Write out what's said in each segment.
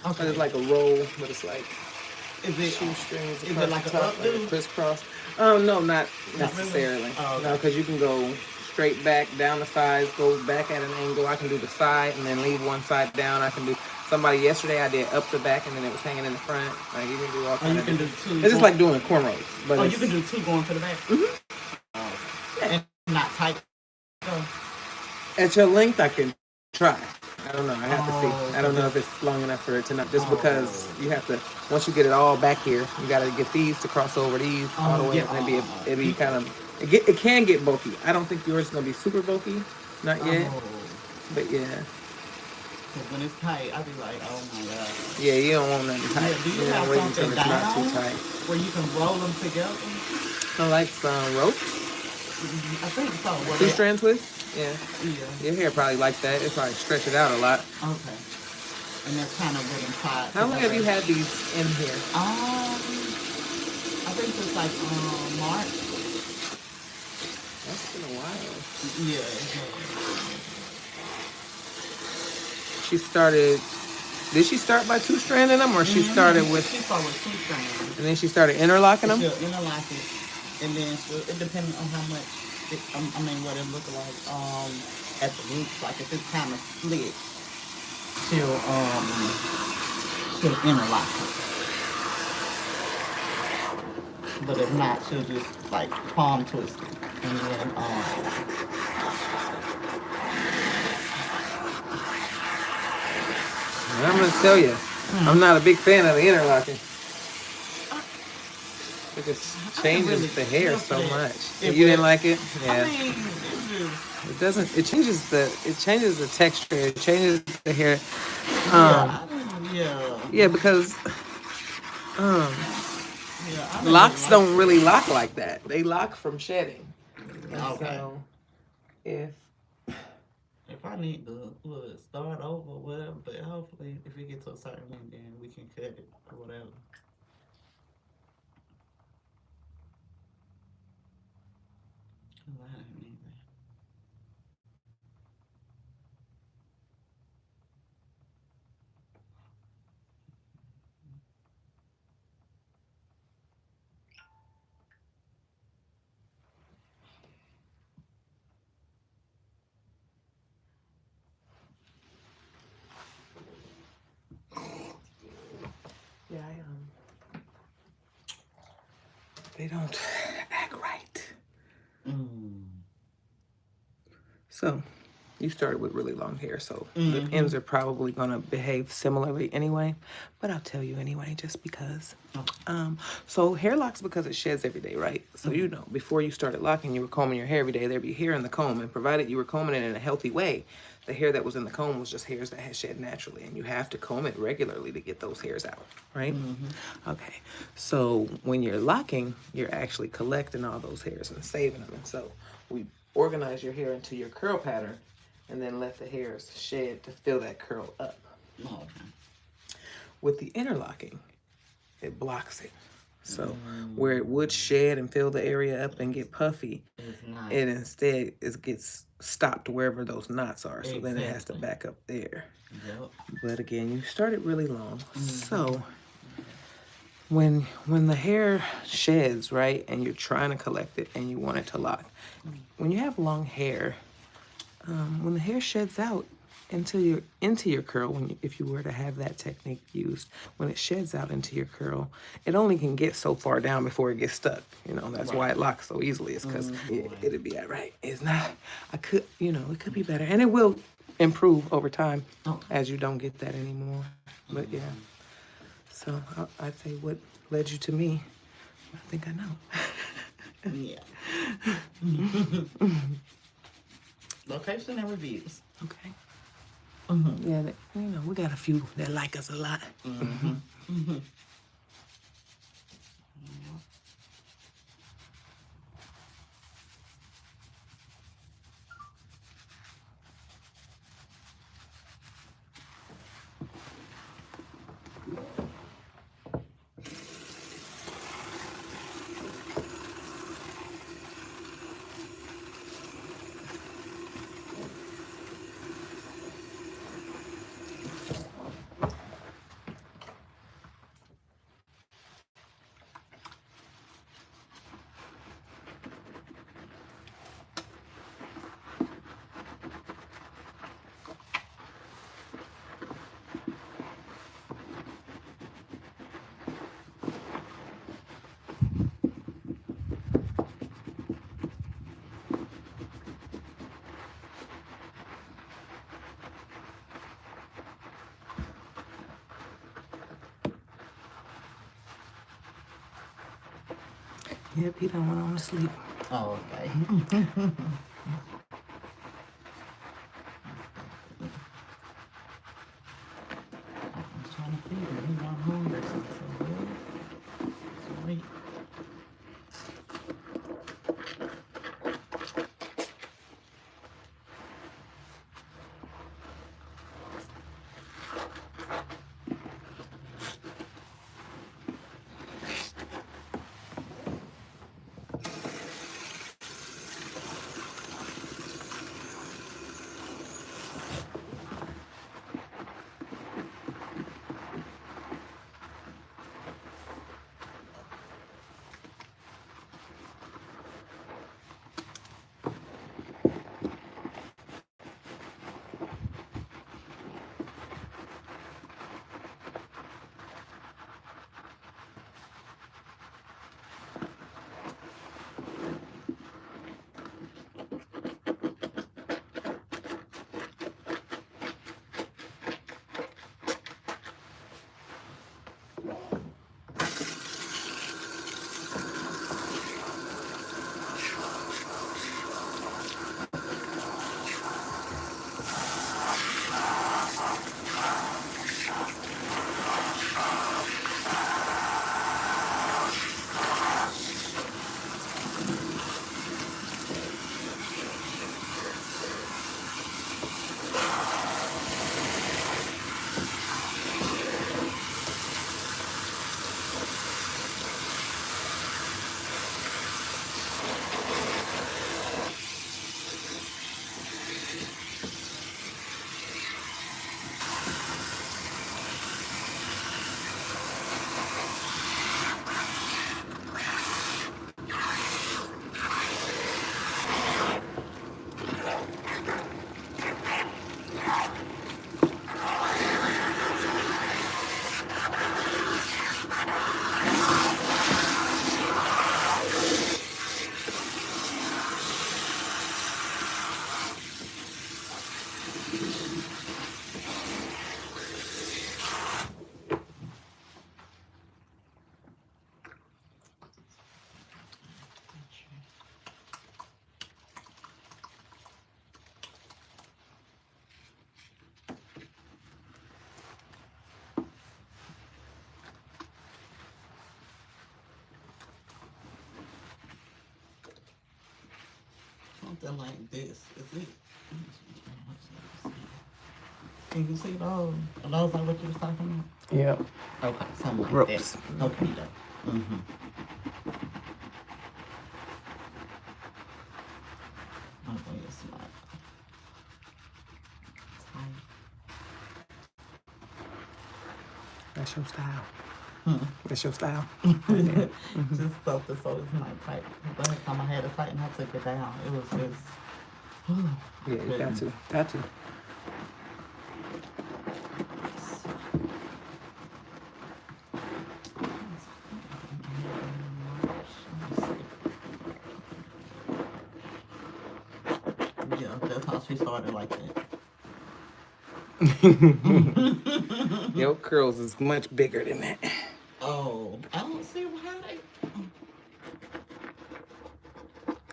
But it's like a roll, but it's like Is it shoestrings is it across like the a top, like a updo? crisscross. Oh no, not Not really. necessarily. Oh, No, okay. because you can go straight back down the sides, go back at an angle. I can do the side and then leave one side down. I can do somebody yesterday. I did up the back and then it was hanging in the front. Like you can do all Oh, kind you of can do different. two It's just going. like doing cornrows, but Oh, you can it's do two going to the back. Oh, okay. And not tight. Though. at your length. I can try. I don't know. I have to see. Oh, I so don't know just if it's long enough for it to not. Just because oh you have to. Once you get it all back here, you got to get these to cross over these all the oh way, yeah. and it be kind of. It can get bulky. I don't think yours is gonna be super bulky, not yet. Oh. But yeah, Cause when it's tight, I be like, oh my god. yeah, you don't want nothing tight. Yeah. Do you You have know, wait until something it's not too down tight. where you can roll them together? I like some ropes, I think so. Well, two they strand twists. Yeah, your yeah. hair probably like that. It probably stretch it out a lot. Okay. And that's kind of what I'm tied How long have together. you had these in here? I think it's like March. That's been a while. Yeah, it has. She started. Did she start by two stranding them, or she started with, She started with two strands. and then she started interlocking them? She'll interlock it, and then it depends on how much. I mean, what it look like at the roots. Like if it's kind of slick, she'll interlock it. But if not, she'll just like palm twist it, and then And I'm gonna tell you, I'm not a big fan of the interlocking. It just I didn't really changes the hair care for so that. much. It You would. didn't like it? I Yeah. mean, it's just It doesn't. It changes the texture. It changes the hair. yeah, Um, I didn't, yeah, yeah, because um, yeah. I didn't really locks like don't really it. lock like that. They lock from shedding, and Okay. so if If I need to start over, whatever, but hopefully, if we get to a certain point, then we can cut it or whatever. 'Cause I didn't need that. yeah, they don't act right. Mm. So you started with really long hair, so the Mm-hmm. ends are probably gonna behave similarly anyway. But I'll tell you anyway, just because. Oh. So hair locks because it sheds every day, right? So Mm-hmm. you know, before you started locking, you were combing your hair every day. There'd be hair in the comb, and provided you were combing it in a healthy way, the hair that was in the comb was just hairs that had shed naturally, and you have to comb it regularly to get those hairs out, right? Mm-hmm. Okay. So when you're locking, you're actually collecting all those hairs and saving them, and so we organize your hair into your curl pattern, and then let the hairs shed to fill that curl up. Oh, okay. With the interlocking, it blocks it. So where it would shed and fill the area up and get puffy, It's not it instead gets stopped wherever those knots are. So then it has to exactly. back up there. Yep. But again, you started really long. Mm-hmm. So when the hair sheds, right, and you're trying to collect it and you want it to lock, when you have long hair, when the hair sheds out into your curl, if you were to have that technique used, when it sheds out into your curl, it only can get so far down before it gets stuck. You know, that's why Right. it locks so easily. It's because Right. it'd be all right. It's not. It could be better, and it will improve over time Okay. as you don't get that anymore. But yeah, so I'd say what led you to me. I think I know. Yeah. Location and reviews. Okay. Mm-hmm. Yeah, we got a few that like us a lot. Mm-hmm. Mm-hmm. Yep, he done went on to sleep. Oh, okay. I'm trying to feed him. He's not hungry. So, sweet. Something like this. Is it? Can you see those? Are those like what you was talking about? Yep. Okay, something like Ropes. that. Okay, though. Mm-hmm. Okay, it's not tight. That's your style. Hmm. That's your style. Just something so it's not tight. The last time I had it tight and I took it down, it was just. Yeah, you got to. Got to. Yeah, that's how she started like that. Your curls is much bigger than that. Oh, I don't see how they.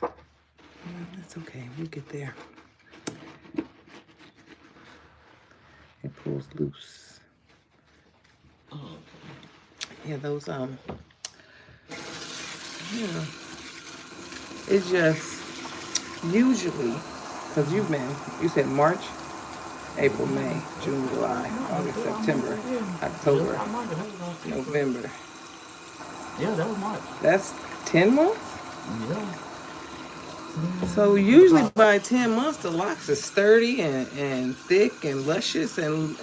Well, that's okay. We'll get there. It pulls loose. Oh, okay. Yeah, those yeah. It's just usually because you said March, April, May, June, July, August, September, October, November. Yeah, that was March. That's 10 months? Yeah. So usually by 10 months the locks are sturdy and thick and luscious and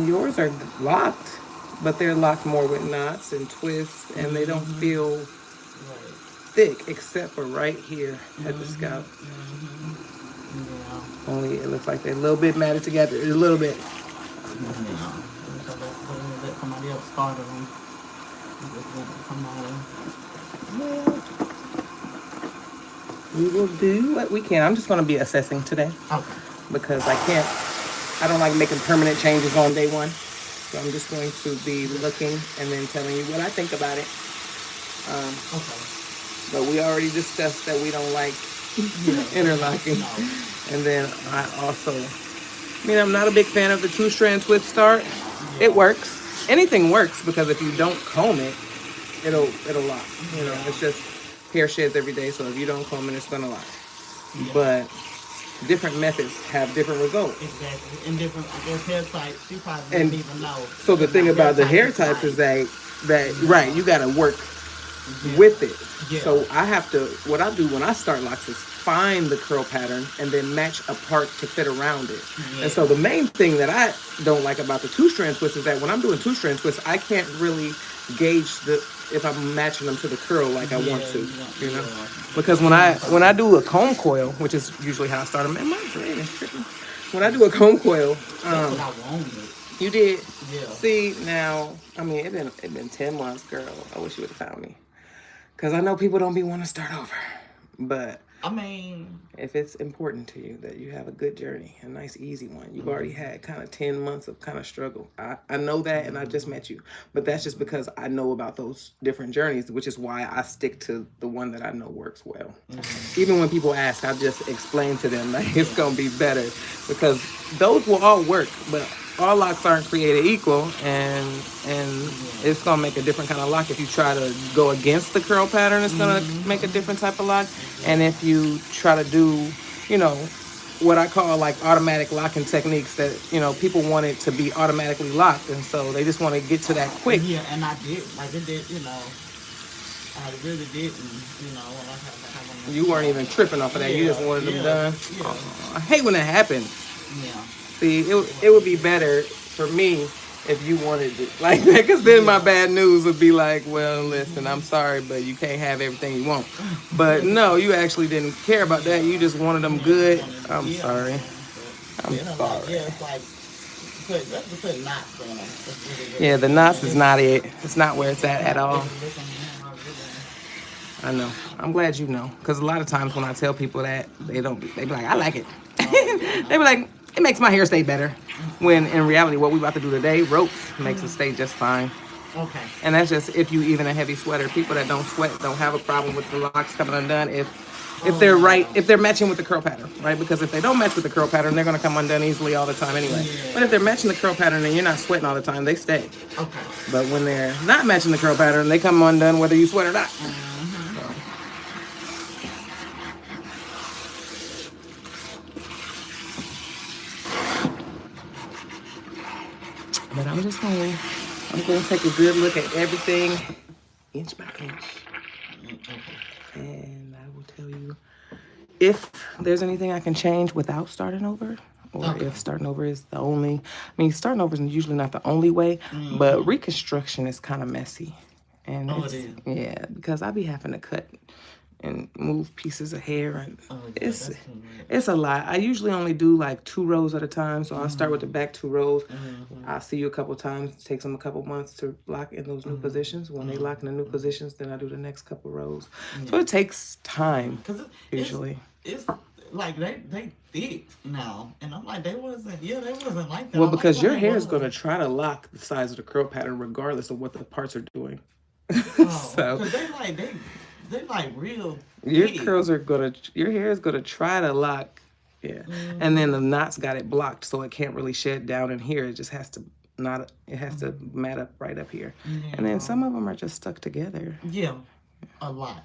yours are locked, but they're locked more with knots and twists and they don't feel thick except for right here at the scalp. Yeah. Only it looks like they're a little bit matted together, a little bit. Yeah. Let somebody else start them. Well, we will do what we can. I'm just going to be assessing today Okay. because I don't like making permanent changes on day one. So I'm just going to be looking and then telling you what I think about it. Okay. But we already discussed that we don't like interlocking. No. And then I'm not a big fan of the 2-strand twist start. Yeah. It works. Anything works because if you don't comb it, it'll lock. It's just hair sheds every day, so if you don't comb it, it's gonna lock. Yeah. But different methods have different results. Exactly. And different, I guess, hair types, you probably didn't even know. So the thing about the hair types is that right, you gotta work with it. Yeah. So what I do when I start locks is find the curl pattern and then match a part to fit around it. Yeah. And so the main thing that I don't like about the 2-strand twist is that when I'm doing 2-strand twists, I can't really gauge if I'm matching them to the curl like I want to, Because when I do a comb coil, which is usually how I start them, and my brain is tripping. When I do a comb coil, that's what I wanted. You did? Yeah. See, now, I mean, it been 10 months, girl. I wish you would have found me. Because I know people don't be wanting to start over. But I mean, if it's important to you that you have a good journey, a nice, easy one, you've already had kind of 10 months of kind of struggle. I know that, and I just met you. But that's just because I know about those different journeys, which is why I stick to the one that I know works well. Even when people ask, I just explain to them that it's going to be better. Because those will all work, but all locks aren't created equal, and it's gonna make a different kind of lock. If you try to go against the curl pattern, it's gonna make a different type of lock. And if you try to do, what I call like automatic locking techniques, that people want it to be automatically locked, and so they just want to get to that quick. Yeah, and I did, like it did, I really didn't, You weren't even tripping off of that. You just wanted them done. Yeah. Oh, I hate when that happens. Yeah. See, it would be better for me if you wanted it like that, because then my bad news would be like, well, listen, I'm sorry, but you can't have everything you want. But no, you actually didn't care about that. You just wanted them good. I'm sorry. I'm sorry. Yeah, it's like, put knots on them. Yeah, the knots is not it. It's not where it's at all. I know. I'm glad you know, because a lot of times when I tell people that, they be like, I like it. They be like, it makes my hair stay better. When in reality, what we about to do today, ropes makes it stay just fine. Okay. And that's just if you even a heavy sweater. People that don't sweat don't have a problem with the locks coming undone if they're right, if they're matching with the curl pattern, right? Because if they don't match with the curl pattern, they're gonna come undone easily all the time anyway. Yeah. But if they're matching the curl pattern and you're not sweating all the time, they stay. Okay. But when they're not matching the curl pattern, they come undone whether you sweat or not. But I'm going to take a good look at everything, inch by inch. And I will tell you if there's anything I can change without starting over, or if starting over is the only, starting over is usually not the only way, but reconstruction is kind of messy. And yeah, because I be having to cut and move pieces of hair, and it's a lot. I usually only do like 2 rows at a time, so I'll start with the back 2 rows. I'll see you a couple times. It takes them a couple months to lock in those new positions. When they lock in the new positions, then I do the next couple rows. So it takes time usually. It's like they thick now, and I'm like, they wasn't like that. Well, because your hair is gonna try to lock the size of the curl pattern regardless of what the parts are doing. So because they like real. Your thick. Your hair is gonna try to lock, and then the knots got it blocked, so it can't really shed down in here. It just has to to mat up right up here, and then some of them are just stuck together. Yeah, a lot.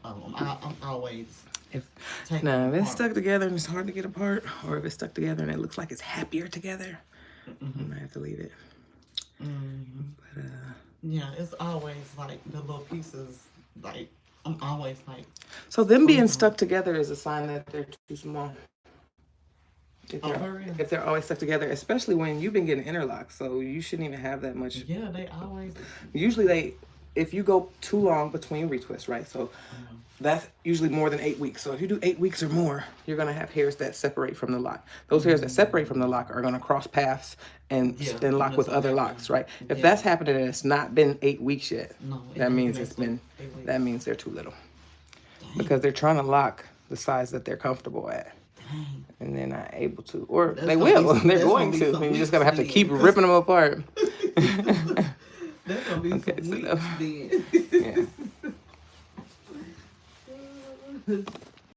I'm always. If it's stuck together and it's hard to get apart, or if it's stuck together and it looks like it's happier together, I might have to leave it. But yeah, it's always like the little pieces. Like I'm always like. So them being stuck together is a sign that they're too small. If they're always stuck together, especially when you've been getting interlocks, so you shouldn't even have that much. Yeah, they always. Usually if you go too long between retwists, right? So that's usually more than 8 weeks. So if you do 8 weeks or more, you're gonna have hairs that separate from the lock. Those hairs that separate from the lock are gonna cross paths and lock with other locks, right? If that's happening and it's not been 8 weeks yet, that means that means they're too little. Because they're trying to lock the size that they're comfortable at. And they're not able to, or they will. They're going to. And you're just gonna have to keep ripping them apart. That's gonna be Okay, some so weeks no. then. Yeah.